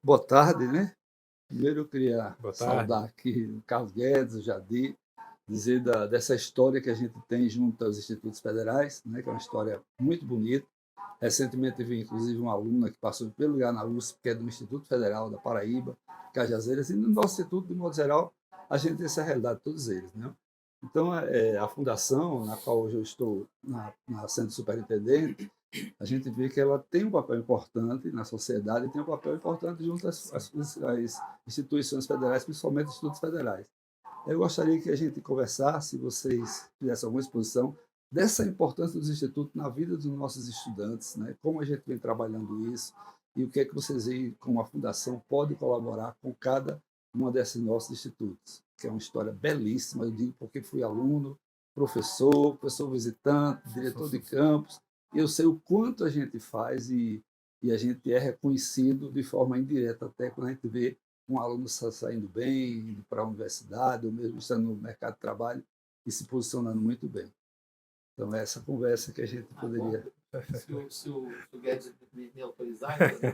Boa tarde, né? Primeiro eu queria Boa tarde. saudar aqui o Carlos Guedes, o Jadir, dizer dessa história que a gente tem junto aos institutos federais, né, que é uma história muito bonita. Recentemente vi, inclusive, uma aluna que passou pelo lugar na USP, que é do Instituto Federal da Paraíba, Cajazeiras, e no nosso instituto, de modo geral, a gente tem essa realidade, todos eles. Né? Então, a fundação, na qual hoje eu estou na sendo superintendente, a gente vê que ela tem um papel importante na sociedade e tem um papel importante junto às instituições federais, principalmente os institutos federais. Eu gostaria que a gente conversasse, vocês fizessem alguma exposição dessa importância dos institutos na vida dos nossos estudantes, né? Como a gente vem trabalhando isso e o que é que vocês veem como a fundação pode colaborar com cada uma desses nossos institutos, que é uma história belíssima, eu digo porque fui aluno, professor visitante, diretor de campus, e eu sei o quanto a gente faz e a gente é reconhecido de forma indireta até quando a gente vê um aluno saindo bem, indo para a universidade, ou mesmo estando no mercado de trabalho e se posicionando muito bem. Então, é essa conversa que a gente Bom, poderia. se o Guedes me autorizar, então,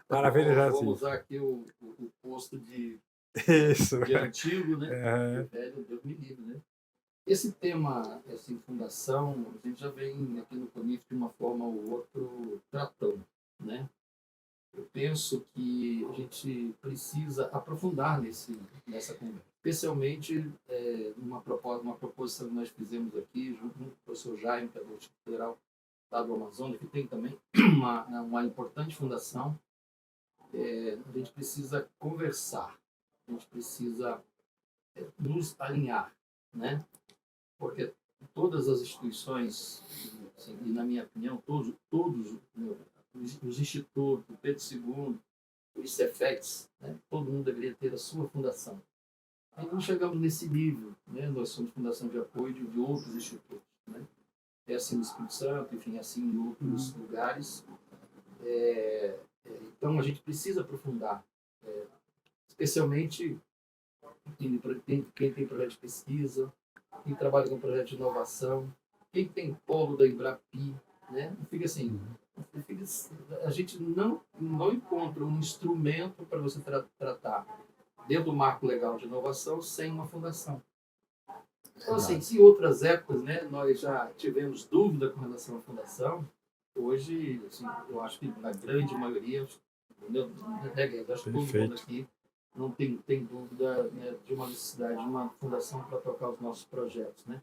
Maravilha, vou Jaci. usar aqui o posto Isso. de antigo, né? De Aham. velho, Deus me livre, né? Esse tema, essa fundação, a gente já vem aqui no CONIF de uma forma ou outra tratando, né? Eu penso que a gente precisa aprofundar nessa conversa, especialmente uma proposição que nós fizemos aqui, junto com o professor Jaime, que é do Instituto Federal do Amazonas, que tem também uma importante fundação. A gente precisa conversar, a gente precisa nos alinhar, né? Porque todas as instituições, assim, e na minha opinião, todos os institutos, o Pedro II, o ICEFEX, né? Todo mundo deveria ter a sua fundação. Ainda não chegamos nesse nível, né? Nós somos fundação de apoio de outros institutos, né? É assim no Espírito Santo, enfim, assim em outros lugares. Então a gente precisa aprofundar, especialmente quem tem projeto de pesquisa, quem trabalha com projeto de inovação, quem tem polo da Embrapi, né? Fica assim, fica, a gente não encontra um instrumento para você tratar dentro do marco legal de inovação sem uma fundação. Então, assim, Verdade. se em outras épocas, né, nós já tivemos dúvida com relação à fundação, hoje, assim, eu acho que na grande maioria, entendeu? Acho que todo mundo Perfeito. aqui não tem dúvida, né, de uma necessidade de uma fundação para tocar os nossos projetos, né?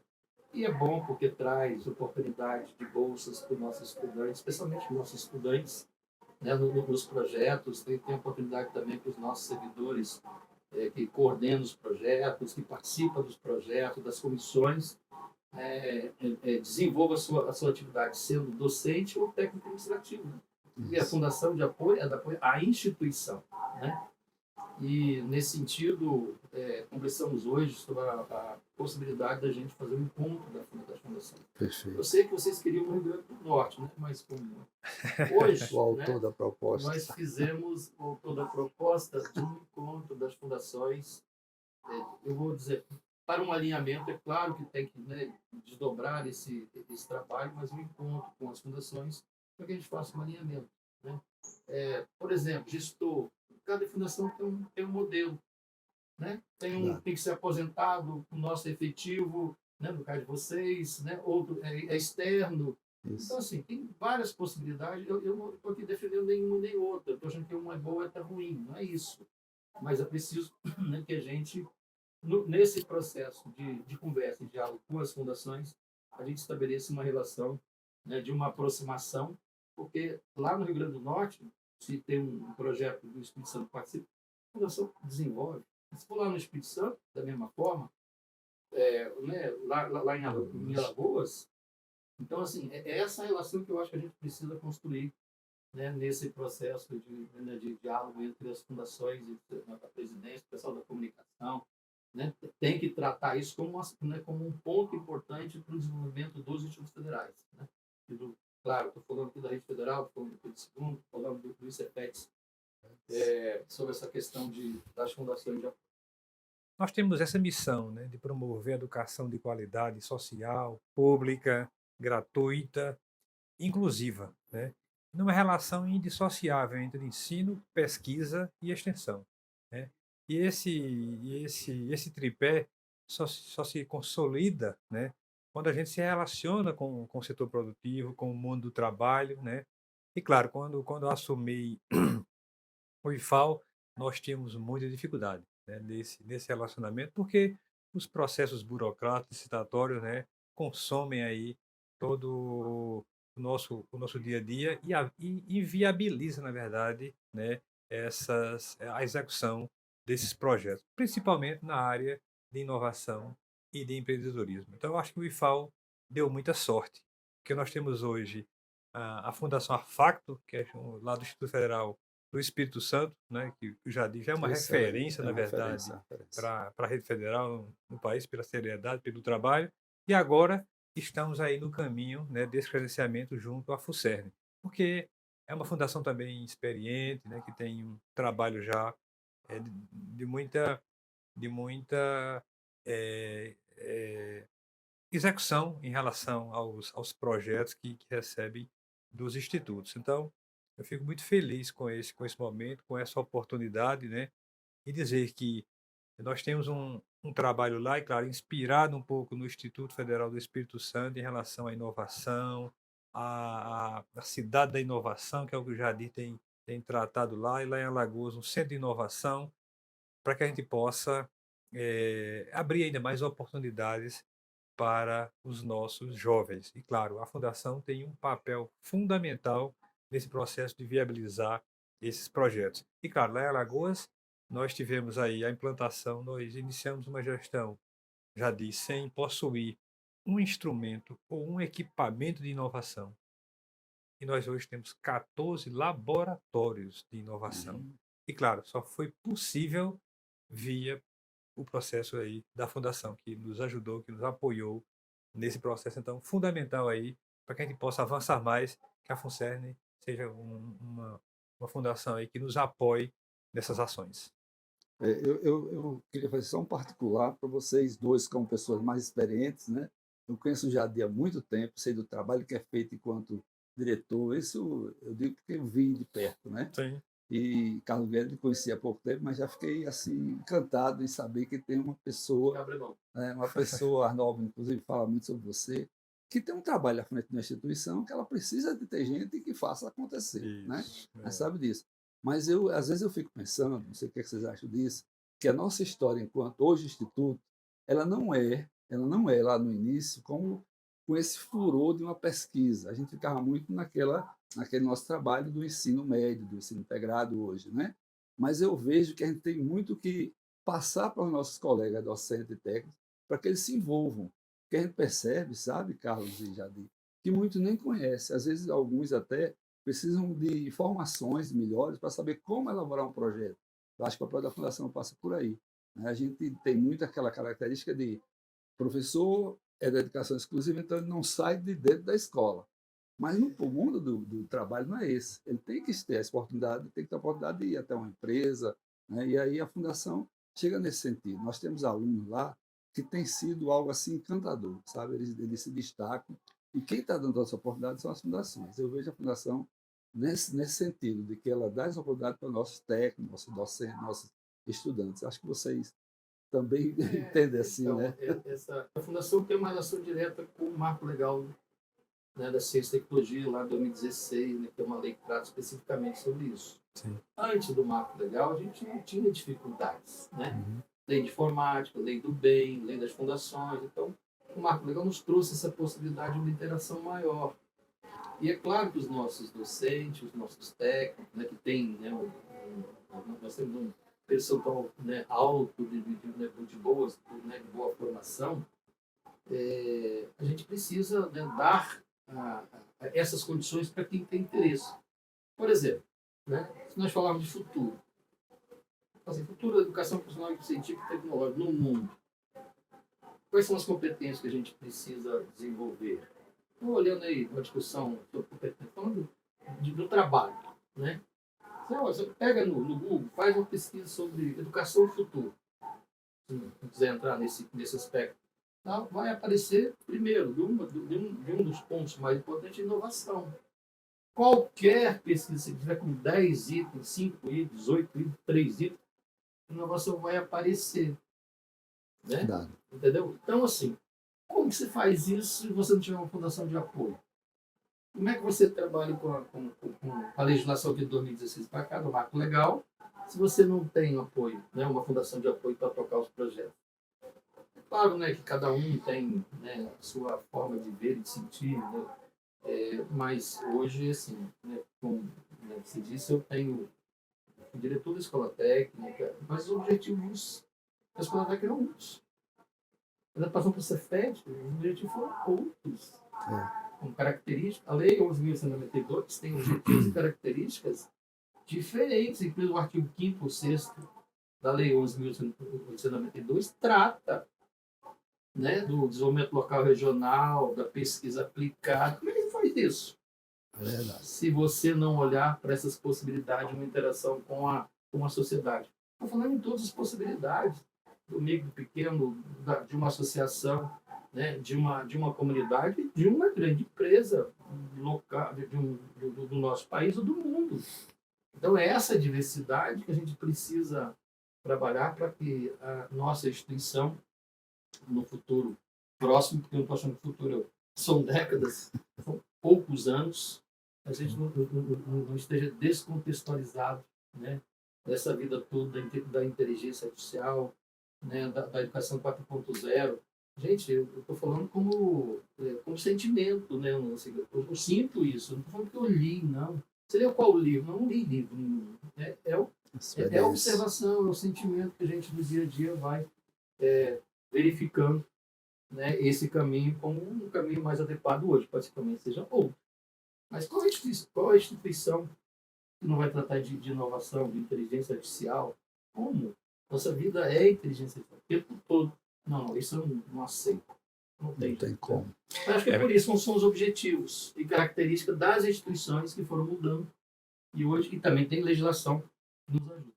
E é bom porque traz oportunidade de bolsas para os nossos estudantes, especialmente para os nossos estudantes, né, nos projetos. Tem oportunidade também para os nossos servidores que coordenam os projetos, que participam dos projetos, das comissões, desenvolva a sua atividade sendo docente ou técnico administrativo. Né? E a Isso. fundação de apoio é de apoio à instituição. Né? E, nesse sentido, conversamos hoje sobre a possibilidade da gente fazer um encontro da fundação. Eu Perfeito. sei que vocês queriam no Rio Grande do Norte, né? Mas como hoje, O autor né, da proposta. nós fizemos toda a proposta de um encontro das fundações, eu vou dizer, para um alinhamento, é claro que tem que, né, desdobrar esse trabalho, mas um encontro com as fundações para que a gente faça um alinhamento. Né? Por exemplo, gestor, cada fundação tem um modelo. Né? Verdade. Tem que ser aposentado, o nosso efetivo, né, no caso de vocês, né? Outro é externo. Então, Isso. assim, tem várias possibilidades. Eu não estou aqui defendendo nenhuma nem outra. Estou achando que uma é boa e outra é ruim. Não é isso. Mas é preciso, né, que a gente, nesse processo de conversa e diálogo com as fundações, a gente estabeleça uma relação, né, de uma aproximação, porque lá no Rio Grande do Norte, se tem um projeto do Espírito Santo que participa, a fundação desenvolve. Se for lá no Espírito Santo, da mesma forma, né, lá em Alagoas, então, assim, é essa relação que eu acho que a gente precisa construir, né, nesse processo né, de diálogo entre as fundações, entre a presidência, o pessoal da comunicação. Né, tem que tratar isso né, como um ponto importante para o desenvolvimento dos institutos federais. Né, claro, estou falando aqui da rede federal, estou falando do Pedro II, estou falando do ICEPEX, sobre essa questão das fundações de apoio. Nós temos essa missão, né, de promover a educação de qualidade social, pública, gratuita, inclusiva, né? numa relação indissociável entre ensino, pesquisa e extensão, né. E esse tripé só se consolida, né, quando a gente se relaciona com o setor produtivo, com o mundo do trabalho, né. E claro, quando eu assumi o IFAL, nós tínhamos muita dificuldade, né, nesse relacionamento, porque os processos burocráticos, licitatórios, né, consomem aí todo o nosso dia a dia e inviabiliza, na verdade, né, a execução desses projetos, principalmente na área de inovação e de empreendedorismo. Então, eu acho que o IFAL deu muita sorte, porque nós temos hoje a Fundação Afacto, que é lá do Instituto Federal do Espírito Santo, né, que eu já disse, é uma Excelente, referência, é na uma referência, verdade, uma referência. para a rede federal no país, pela seriedade, pelo trabalho, e agora estamos aí no caminho, né, desse credenciamento junto à FUCERN, porque é uma fundação também experiente, né, que tem um trabalho já de muita eh, eh, execução em relação aos projetos que recebem dos institutos. Então, eu fico muito feliz com esse momento, com essa oportunidade, né, e dizer que nós temos um trabalho lá, e claro, inspirado um pouco no Instituto Federal do Espírito Santo em relação à inovação, a cidade da inovação, que é o que o Jardim tem tratado lá, e lá em Alagoas, um centro de inovação, para que a gente possa abrir ainda mais oportunidades para os nossos jovens. E, claro, a fundação tem um papel fundamental nesse processo de viabilizar esses projetos. E, claro, lá em Alagoas, nós tivemos aí a implantação, nós iniciamos uma gestão, já disse, sem possuir um instrumento ou um equipamento de inovação. E nós hoje temos 14 laboratórios de inovação. Uhum. E, claro, só foi possível via o processo aí da fundação, que nos ajudou, que nos apoiou nesse processo, então, fundamental aí, para que a gente possa avançar mais, que a FUNCERN seja uma fundação aí que nos apoie nessas ações. Eu queria fazer só um particular para vocês dois, como pessoas mais experientes, né? Eu conheço o Jadir há muito tempo, sei do trabalho que é feito enquanto diretor. Isso eu digo porque eu vi de perto, né? Sim. E Carlos Guedes me conhecia há pouco tempo, mas já fiquei assim encantado em saber que tem uma pessoa, Gabriel, né, uma pessoa, Arnaldo, inclusive, fala muito sobre você, que tem um trabalho à frente de uma instituição que ela precisa de ter gente que faça acontecer, né? Isso. Mas sabe disso. Mas eu, às vezes eu fico pensando, não sei o que é que vocês acham disso, que a nossa história enquanto hoje instituto, ela não é lá no início como com esse furor de uma pesquisa. A gente ficava muito naquele nosso trabalho do ensino médio, do ensino integrado hoje, né? Mas eu vejo que a gente tem muito que passar para os nossos colegas docentes e técnicos para que eles se envolvam. Porque a gente percebe, sabe, Carlos e Jadir, que muitos nem conhecem. Às vezes, alguns até precisam de informações melhores para saber como elaborar um projeto. Eu acho que o papel da Fundação passa por aí, né? A gente tem muito aquela característica de professor é da educação exclusiva, então ele não sai de dentro da escola. Mas no mundo do trabalho não é esse. Ele tem que ter essa oportunidade, tem que ter a oportunidade de ir até uma empresa, né? E aí a fundação chega nesse sentido. Nós temos alunos lá que tem sido algo assim encantador, sabe? Eles se destacam. E quem está dando essa oportunidade são as fundações. Eu vejo a fundação nesse sentido, de que ela dá essa oportunidade para nossos técnicos, nossos docentes, nossos estudantes. Acho que vocês também entendem assim, então, né? a Fundação tem uma relação direta com o Marco Legal, né, da Ciência e Tecnologia, lá de 2016, né, que é uma lei que trata especificamente sobre isso. Sim. Antes do Marco Legal, a gente não tinha dificuldades, né? Uhum. Lei de informática, lei do bem, lei das fundações. Então, o Marco Legal nos trouxe essa possibilidade de uma interação maior. E é claro que os nossos docentes, os nossos técnicos, né, que tem, né, nós temos um percentual, né, alto de boas, né, de boa formação, a gente precisa, né, dar essas condições para quem tem interesse. Por exemplo, né, se nós falarmos de futuro, assim, futuro da educação profissional, científica e tecnológica no mundo, quais são as competências que a gente precisa desenvolver? Estou olhando aí uma discussão sobre competência, falando do trabalho, né? Você pega no Google, faz uma pesquisa sobre educação no futuro, se não quiser entrar nesse aspecto, tá? Vai aparecer, primeiro, de um dos pontos mais importantes, inovação. Qualquer pesquisa, se tiver com 10 itens, 5 itens, 8 itens, 3 itens, a inovação vai aparecer. Né? Verdade. Entendeu? Então, assim, como que você faz isso se você não tiver uma fundação de apoio? Como é que você trabalha com a legislação de 2016 para cá, do Marco Legal, se você não tem apoio, né, uma fundação de apoio para tocar os projetos? É claro, né, que cada um tem, né, a sua forma de ver e de sentir, né, mas hoje, assim, né, como, né, se disse, eu tenho o diretor da escola técnica, mas os objetivos da escola técnica eram muitos. Ela passou por Cefet, os objetivos foram outros. Com características, a Lei 11.192 tem objetivos e características diferentes, inclusive o artigo 5º ou 6º da Lei 11.892 trata, né, do desenvolvimento local regional, da pesquisa aplicada. Como é que faz isso? É verdade. Se você não olhar para essas possibilidades de uma interação com a sociedade. Estou falando em todas as possibilidades, do micro, pequeno, de uma associação, né, de uma comunidade, de uma grande empresa local, do nosso país ou do mundo. Então, é essa diversidade que a gente precisa trabalhar para que a nossa instituição, no futuro próximo, porque eu não estou achando que o futuro são décadas, são poucos anos, a gente não esteja descontextualizado, né, dessa vida toda da inteligência artificial, né, da educação 4.0. Gente, eu estou falando como sentimento, né? Assim, eu sinto isso, não estou falando que eu li, não. Você leu qual livro? Não li livro nenhum. É a observação, é o sentimento que a gente no dia a dia vai verificando, né, esse caminho como um caminho mais adequado hoje. Pode ser que também seja outro. Mas qual a instituição que não vai tratar de inovação, de inteligência artificial? Como? Nossa vida é inteligência artificial o tempo todo. Não, isso eu não aceito. Não tem como. Eu acho que é por isso que são os objetivos e características das instituições que foram mudando. E hoje, e também tem legislação que nos ajuda.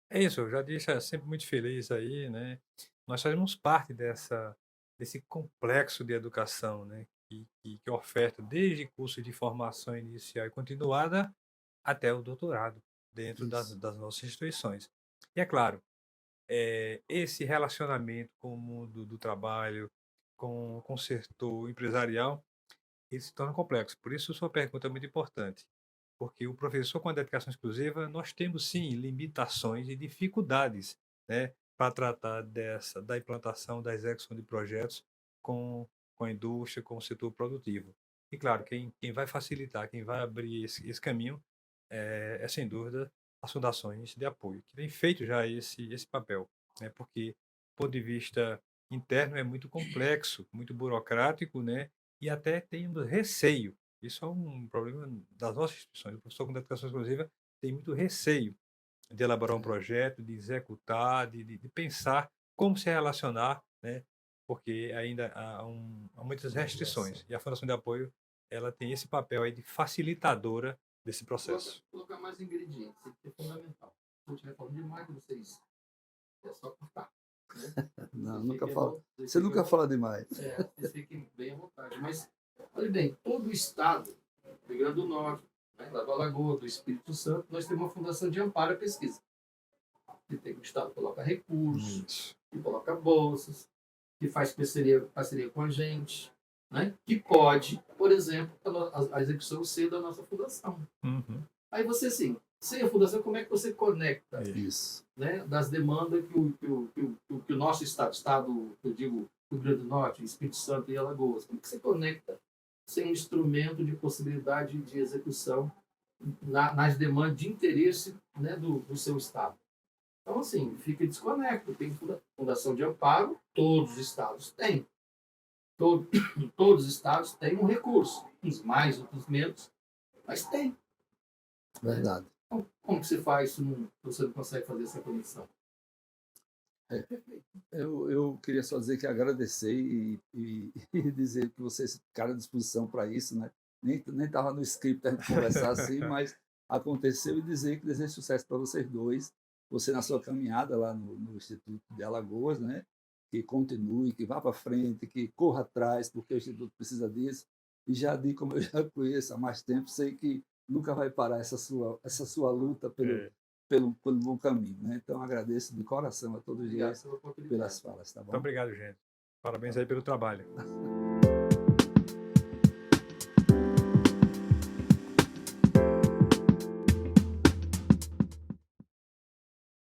É isso, já deixa sempre muito feliz aí, né? Nós fazemos parte desse complexo de educação, né? Que oferta desde curso de formação inicial e continuada até o doutorado dentro das nossas instituições. E é claro, esse relacionamento com o mundo do trabalho, com o setor empresarial, ele se torna complexo. Por isso, sua pergunta é muito importante. Porque o professor com a dedicação exclusiva, nós temos sim limitações e dificuldades, né, para tratar da implantação, da execução de projetos com, com a indústria, com o setor produtivo. E claro, quem vai facilitar, quem vai abrir esse caminho é sem dúvida as fundações de apoio, que têm feito já esse papel, né, porque, do ponto de vista interno, é muito complexo, muito burocrático, né, e até temos receio. Isso é um problema das nossas instituições. O professor com dedicação exclusiva tem muito receio de elaborar um projeto, de executar, de pensar como se relacionar, né? Porque ainda há muitas restrições. E a Fundação de Apoio ela tem esse papel aí de facilitadora desse processo. Colocar mais ingredientes, isso é fundamental. Se eu estiver falando demais com vocês, é só cortar. Né? Não, nunca fala. Você nunca fala demais. Vocês fiquem bem à vontade. Mas, olha bem, todo o estado, Rio Grande do Norte, né, da Alagoas, do Espírito Santo, nós temos uma fundação de amparo à pesquisa. O estado coloca recursos, que coloca bolsas, que faz parceria com a gente, né, que pode, por exemplo, a execução ser da nossa fundação. Uhum. Aí você, assim, sem a fundação, como é que você conecta isso, né, das demandas que o nosso estado, eu digo, Rio Grande do Norte, Espírito Santo e Alagoas, como é que você conecta sem um instrumento de possibilidade de execução nas demandas de interesse, né, do seu estado? Então, assim, fica desconecto. Tem fundação de amparo, todos os estados têm. Todos os estados têm um recurso, uns mais, outros menos, mas tem. verdade. Então, como que você faz se você não consegue fazer essa conexão? Eu queria só dizer que agradecer e dizer que vocês ficaram à disposição para isso, né? Nem estava no script a gente conversar assim, mas aconteceu, e dizer que desejo sucesso para vocês dois, você na sua caminhada lá no Instituto de Alagoas, né? Que continue, que vá para frente, que corra atrás, porque o Instituto precisa disso. E Jadi, como eu já conheço há mais tempo, sei que nunca vai parar essa sua luta É. pelo bom caminho, né? Então, agradeço de coração a todos Obrigado eles pela oportunidade. pelas falas, tá Muito bom? obrigado, gente. Parabéns aí pelo trabalho.